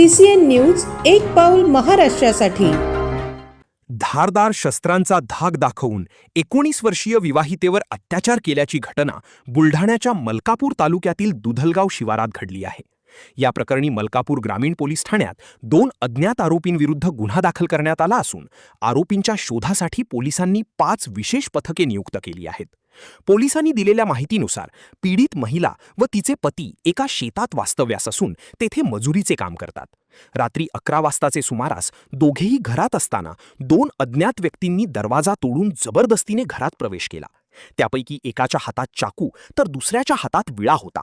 CCN news एक पाऊल महाराष्ट्रासाठी। धारदार शस्त्रांचा धाक दाखवून 19 वर्षीय विवाहितेवर अत्याचार केल्याची घटना बुलढाण्याच्या मलकापूर तालुक्यातील दुधलगाव शिवारात घडली आहे। या प्रकरणी मलकापूर ग्रामीण पोलीस ठाण्यात 2 अज्ञात आरोपींविरुद्ध गुन्हा दाखल करण्यात आला असून आरोपींच्या शोधासाठी पोलिसांनी 5 विशेष पथके नियुक्त केली आहेत। पोलिसांनी दिलेल्या माहितीनुसार पीडित महिला व तिचे पती एका शेतात वास्तव्यास असून तेथे मजुरीचे काम करतात। रात्री 11 वाजताचे सुमारास दोघेही घरात असताना 2 अज्ञात व्यक्तींनी दरवाजा तोडून जबरदस्तीने घरात प्रवेश केला। त्यापैकी एकाच्या हातात चाकू तर दुसऱ्याच्या हातात विळा होता।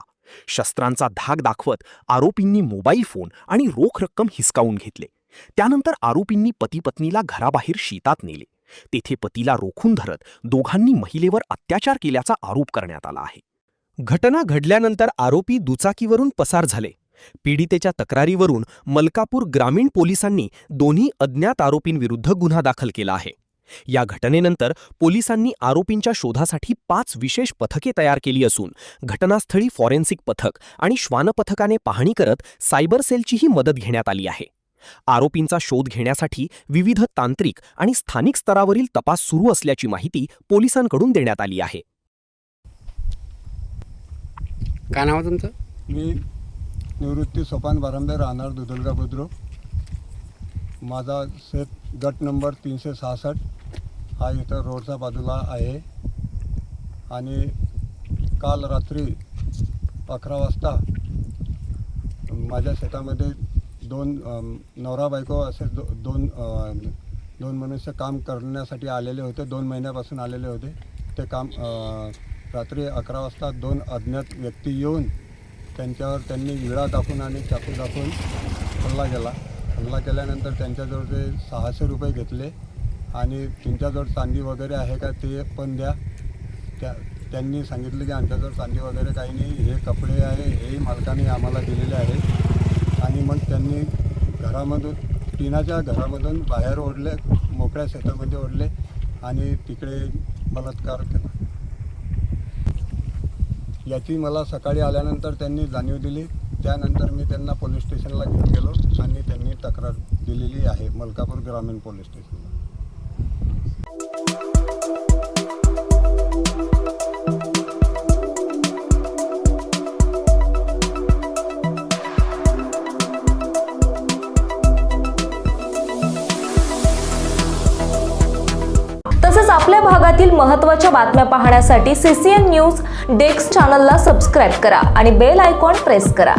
शस्त्रांचा धाक दाखवत आरोपींनी मोबाईल फोन आणि रोख रक्कम हिसकावून घेतले। त्यानंतर आरोपींनी पती पत्नीला घराबाहेर शेतात नेले। तेथे पतीला रोखून धरत दोघांनी महिलेवर अत्याचार केल्याचा आरोप करण्यात आला आहे। घटना घडल्यानंतर आरोपी दुचाकीवरून पसार झाले। पीडितेच्या तक्रारीवरून मलकापूर ग्रामीण पोलिसांनी दोन्ही अज्ञात आरोपींविरुद्ध गुन्हा दाखल केला आहे। या घटनेनंतर पोलिसांनी आरोपींच्या शोधासाठी 5 विशेष पथके तयार केली असून घटनास्थळी फॉरेन्सिक पथक आणि श्वान पथकाने पाहणी करत सायबर सेलचीही मदत घेण्यात आली आहे। आरोपींचा शोध घेण्यासाठी विविध तांत्रिक आणि स्थानिक स्तरावरील तपास सुरू असल्याची माहिती पोलिसांकडून देण्यात आली आहे। काय नाव तुमचं? मी निवृत्ती सोपान बारंबे, राहणार दुधलगाव बुद्रुक। माझा शेत गट नंबर 366 हा इथं रोडच्या बाजूला आहे आणि काल रात्री 11 वाजता माझ्या शेतामध्ये 2 नवरा बायको असे दोन मनुष्य काम करण्यासाठी आलेले होते। 2 महिन्यापासून आलेले होते। ते काम रात्री 11 वाजता 2 अज्ञात व्यक्ती येऊन त्यांच्यावर त्यांनी विळा दाखवून आणि चाकू दाखवून हल्ला केल्यानंतर त्यांच्याजवळ ते 600 रुपये घेतले आणि तुमच्याजवळ चांदी वगैरे आहे का ते पण द्या। त्यांनी सांगितलं की आमच्याजवळ चांदी वगैरे काही नाही, हे कपडे आहे हेही मालकाने आम्हाला दिलेले आहे। आणि मग त्यांनी टिनाच्या घरामधून बाहेर ओढले, मोकळ्या शेतामध्ये ओढले आणि तिकडे बलात्कार केला। याची मला सकाळी आल्यानंतर त्यांनी जाणीव दिली। त्यानंतर मी त्यांना पोलीस स्टेशनला घेऊन गेलो आणि त्यांनी तक्रार दिलेली आहे मलकापूर ग्रामीण पोलीस स्टेशनला। तसेच आपल्या भागातील महत्त्वाच्या बातम्या पाहण्यासाठी CCN न्यूज डेस्क चॅनलला सबस्क्राइब करा आणि बेल आयकॉन प्रेस करा।